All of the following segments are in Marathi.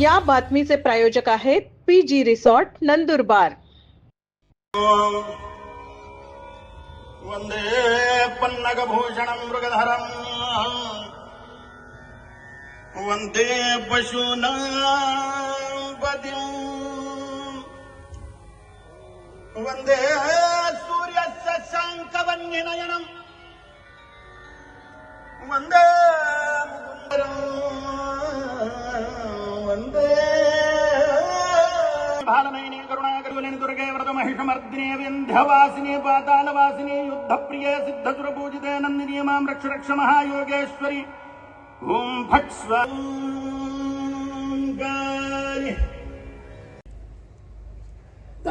या बातमीचे प्रायोजक आहेत PG रिसॉर्ट नंदुरबार। वंदे पन्नगभूषणं मृगधरं वंदे पशूनां पतिं वंदे सूर्यस्य शङ्खवह्निनयनं वंदे मुकुन्दं वंदे भालनयिनी करुणाकरुलिनी दुर्गे व्रतमहिषमर्दिने विन्ध्यवासिने पातालवासिने युद्धप्रिये सिद्धसुरपूजिते नन्दिनी मां रक्ष रक्ष महायोगेश्वरी ओम फट् स्वाहा।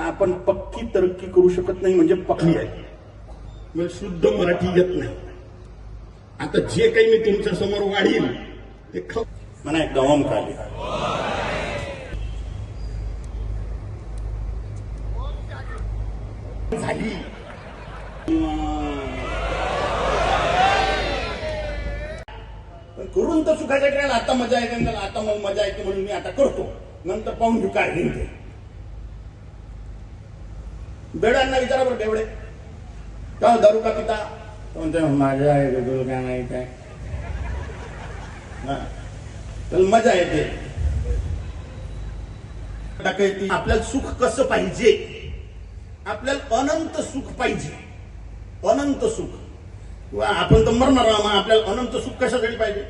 आपण पक्की तरक्की करू शकत नाही म्हणजे पक्की आहे, म्हणजे शुद्ध मराठी येत नाही। आता जे काही मी तुमच्या समोर वाढील ते म्हणा एकदा ओमकाली झाली। करून तर सुखाच्या ट्रेन आता मजा येते, आता मग मजा येते म्हणून मी आता करतो, नंतर पाहून घेऊ काय घेईन ते। बेडांना विचारा बरं तेवढे का दारू का पिता म्हणते मजा येते तुला काय माहित आहे, तर मजा येते। आपल्याला सुख कसं पाहिजे, आपल्याला अनंत सुख पाहिजे, अनंत सुख। आपण तर मरणार आहोत, आपल्याला अनंत सुख कशासाठी पाहिजे?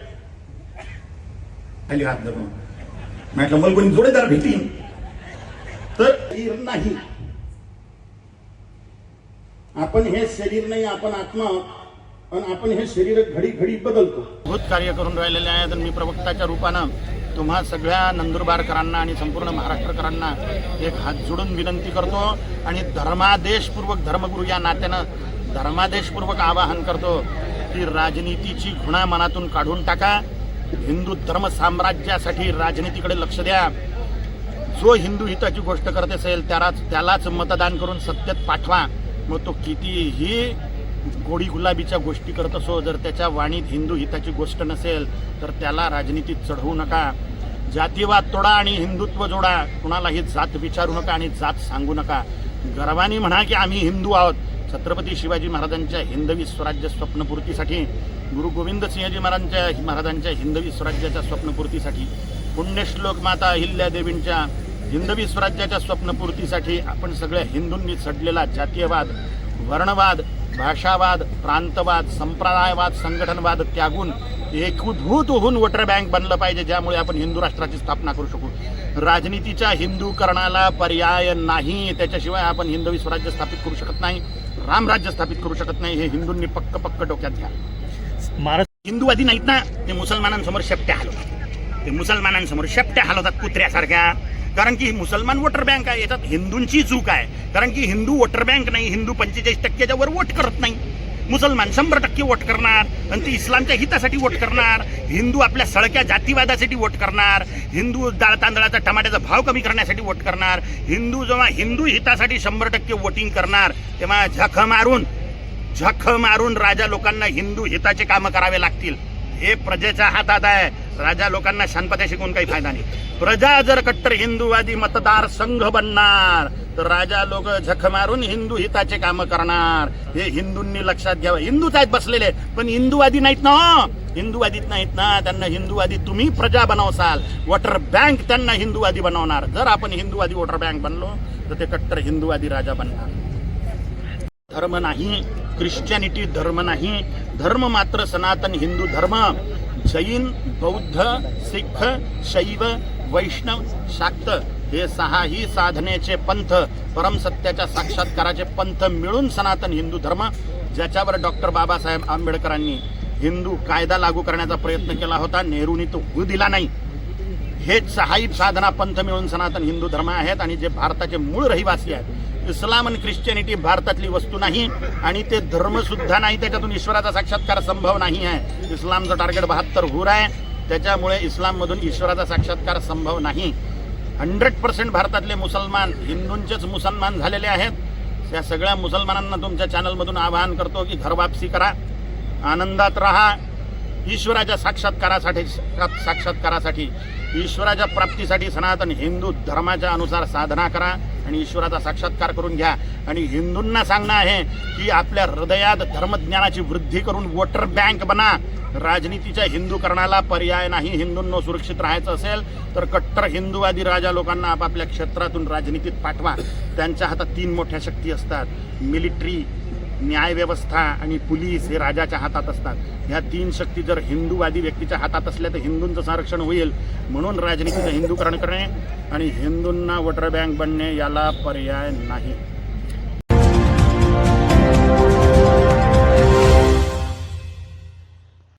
खाली हात धरून म्हटलं मला कोणी जोडीदार भेटीन तर नाही, आपण हे शरीर नाही, आपण आत्मा आहोत आणि आपण हे शरीर घडी घडी बदलतो। बहुत कार्य करून राहिलेले आहेत आणि मी प्रवक्त्याच्या रूपानं तुम्हा सगळ्या नंदुरबारकरांना आणि संपूर्ण महाराष्ट्रकरांना एक हात जोडून विनंती करतो आणि धर्मादेशपूर्वक धर्मगुरू या नात्यानं धर्मादेशपूर्वक आवाहन करतो की राजनीतीची घृणा मनातून काढून टाका, हिंदू धर्म साम्राज्यासाठी राजनीतीकडे लक्ष द्या। जो हिंदू हिताची गोष्ट करत असेल त्यालाच मतदान करून सत्तेत पाठवा, मग तो कितीही गोडी गुलाबीच्या गोष्टी करत असो, जर त्याच्या वाणीत हिंदू हिताची गोष्ट नसेल तर त्याला राजनीतीत चढवू नका। जातीवाद तोडा आणि हिंदुत्व जोडा, कुणालाही जात विचारू नका आणि जात सांगू नका। गर्वाने म्हणा की आम्ही हिंदू आहोत। छत्रपती शिवाजी महाराजांच्या हिंदवी स्वराज्य स्वप्नपूर्तीसाठी, गुरु गोविंद सिंहजी महाराजांच्या हिंदवी स्वराज्याच्या स्वप्नपूर्तीसाठी, पुण्यश्लोक माता अहिल्यादेवींच्या हिंदवी स्वराज्याच्या स्वप्नपूर्तीसाठी आपण सगळ्या हिंदूंनी सडलेला जातीयवाद, वर्णवाद, भाषावाद, प्रांतवाद, संप्रदायवाद, संघटनवाद त्यागून एकभूत होऊन वोटर बँक बनलं पाहिजे, ज्यामुळे आपण हिंदू राष्ट्राची स्थापना करू शकू। राजनीतीच्या हिंदूकरणाला पर्याय नाही, त्याच्याशिवाय आपण हिंदवी स्वराज्य स्थापित करू शकत नाही, रामराज्य स्थापित करू शकत नाही। हे हिंदूंनी पक्क डोक्यात घ्या। हिंदूवादी नाहीत ना, ते मुसलमानांसमोर शेपट्या हलवतात, ते मुसलमानांसमोर शेपट्या हलवतात कुत्र्यासारख्या, कारण की मुसलमान वोटर बँक आहे। याच्यात हिंदूंची चूक आहे, कारण की हिंदू वोटर बँक नाही, हिंदू 45% वर वोट करत नाही। मुसलमान 100% वोट करणार आणि ते इस्लामच्या हितासाठी वोट करणार, हिंदू आपल्या सळक्या जातीवादासाठी वोट करणार, हिंदू डाळ तांदळाचा टमाट्याचा भाव कमी करण्यासाठी वोट करणार। हिंदू जेव्हा हिंदू हितासाठी 100% वोटिंग करणार तेव्हा झख मारून राजा लोकांना हिंदू हिताचे कामं करावे लागतील। हे प्रजेच्या हातात आहे, राजा लोकांना शांतपणे शिकून काही फायदा नाही। प्रजा जर कट्टर हिंदूवादी मतदार संघ बनणार तर राजा लोक झक मारून हिंदू हिताचे कामं करणार। हे हिंदूंनी लक्षात घ्यावं। हिंदूच आहेत बसलेले, पण हिंदूवादी नाहीत ना, हिंदूवादीत नाहीत ना। त्यांना हिंदूवादी तुम्ही प्रजा बनवसाल, वोटर बँक त्यांना हिंदूवादी बनवणार। जर आपण हिंदूवादी वोटर बँक बनलो तर ते कट्टर हिंदूवादी राजा बनणार। धर्म नाही, ख्रिश्चॅनिटी धर्म नाही, धर्म मात्र सनातन हिंदू धर्म। जैन, बौद्ध, सिख, शैव, वैष्णव, शाक्त हे 6ही साधनेचे पंथ, परमसत्याच्या साक्षात्काराचे पंथ मिळून सनातन हिंदू धर्म, ज्याच्यावर डॉक्टर बाबासाहेब आंबेडकरांनी हिंदू कायदा लागू करण्याचा प्रयत्न केला होता, नेहरूंनी तो होऊ दिला नाही। हे 6ही साधना पंथ मिळून सनातन हिंदू धर्म आहेत आणि जे भारताचे मूळ रहिवासी आहेत। इस्लाम आणि ख्रिश्चॅनिटी भारतातली वस्तू नाही आणि ते धर्म सुद्धा नाही, त्याच्यातून ईश्वराचा साक्षात्कार संभव नाही आहे। इस्लामचं टार्गेट 72 हुर आहे, त्याच्यामुळे इस्लाममधून ईश्वराचा साक्षात्कार संभव नाही। 100% भारतातले मुसलमान हिंदूंचेच मुसलमान झालेले आहेत। त्या सगळ्या मुसलमानांना तुमच्या चॅनलमधून आवाहन करतो की घर वापसी करा, आनंदात राहा, ईश्वराच्या साक्षात्कारासाठी ईश्वराच्या प्राप्तीसाठी सनातन हिंदू धर्माच्या अनुसार साधना करा आणि ईश्वराचा साक्षात्कार करून घ्या. आणि हिंदूंना सांगणं आहे की आपल्या हृदयात धर्मज्ञानाची वृद्धी करून वोटर बँक बना. राजनीतीच्या हिंदूकरणाला पर्याय नाही. हिंदूंना सुरक्षित राहायचं असेल तर कट्टर हिंदूवादी राजा लोकांना आपापल्या क्षेत्रातून राजनीतीत पाठवा. त्यांच्या हातात 3 मोठ्या शक्ती असतात. मिलिटरी, न्यायव्यवस्था आणि पोलीस हे राजाच्या हातात असतात. ह्या 3 शक्ती जर हिंदूवादी व्यक्तीच्या हातात असल्या तर हिंदूंचं संरक्षण होईल. म्हणून राजनीतीचं हिंदूकरण करणे आणि हिंदूंना वोटर बँक बनणे याला पर्याय नाही.